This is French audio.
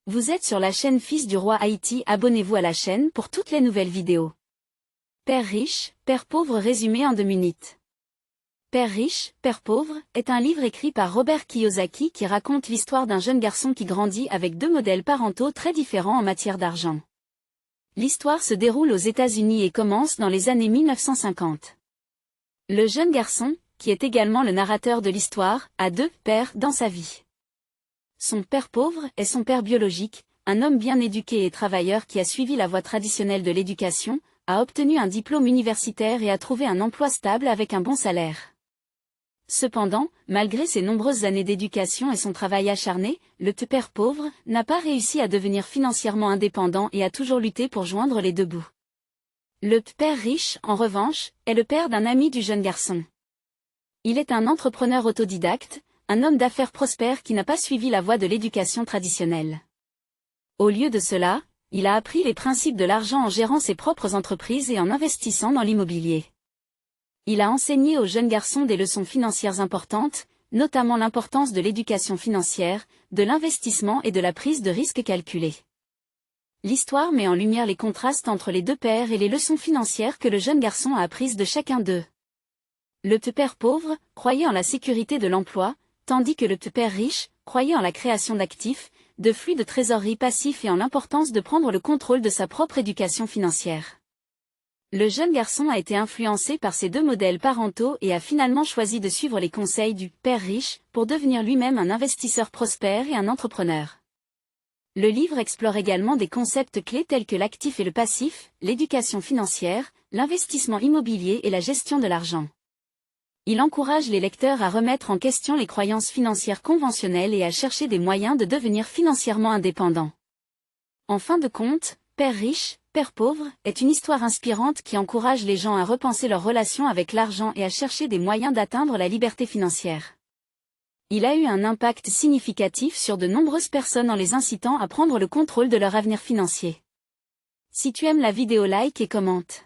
Vous êtes sur la chaîne Fils du Roi Haïti, abonnez-vous à la chaîne pour toutes les nouvelles vidéos. Père riche, Père pauvre résumé en 2 minutes. Père riche, Père pauvre est un livre écrit par Robert Kiyosaki qui raconte l'histoire d'un jeune garçon qui grandit avec 2 modèles parentaux très différents en matière d'argent. L'histoire se déroule aux États-Unis et commence dans les années 1950. Le jeune garçon, qui est également le narrateur de l'histoire, a 2 pères dans sa vie. Son père pauvre est son père biologique, un homme bien éduqué et travailleur qui a suivi la voie traditionnelle de l'éducation, a obtenu un diplôme universitaire et a trouvé un emploi stable avec un bon salaire. Cependant, malgré ses nombreuses années d'éducation et son travail acharné, le père pauvre n'a pas réussi à devenir financièrement indépendant et a toujours lutté pour joindre les 2 bouts. Le père riche, en revanche, est le père d'un ami du jeune garçon. Il est un entrepreneur autodidacte, un homme d'affaires prospère qui n'a pas suivi la voie de l'éducation traditionnelle. Au lieu de cela, il a appris les principes de l'argent en gérant ses propres entreprises et en investissant dans l'immobilier. Il a enseigné aux jeunes garçons des leçons financières importantes, notamment l'importance de l'éducation financière, de l'investissement et de la prise de risques calculés. L'histoire met en lumière les contrastes entre les 2 pères et les leçons financières que le jeune garçon a apprises de chacun d'eux. Le père pauvre croyait en la sécurité de l'emploi, tandis que le père riche croyait en la création d'actifs, de flux de trésorerie passifs et en l'importance de prendre le contrôle de sa propre éducation financière. Le jeune garçon a été influencé par ces 2 modèles parentaux et a finalement choisi de suivre les conseils du père riche pour devenir lui-même un investisseur prospère et un entrepreneur. Le livre explore également des concepts clés tels que l'actif et le passif, l'éducation financière, l'investissement immobilier et la gestion de l'argent. Il encourage les lecteurs à remettre en question les croyances financières conventionnelles et à chercher des moyens de devenir financièrement indépendants. En fin de compte, Père riche, Père pauvre est une histoire inspirante qui encourage les gens à repenser leur relation avec l'argent et à chercher des moyens d'atteindre la liberté financière. Il a eu un impact significatif sur de nombreuses personnes en les incitant à prendre le contrôle de leur avenir financier. Si tu aimes la vidéo, like et commente.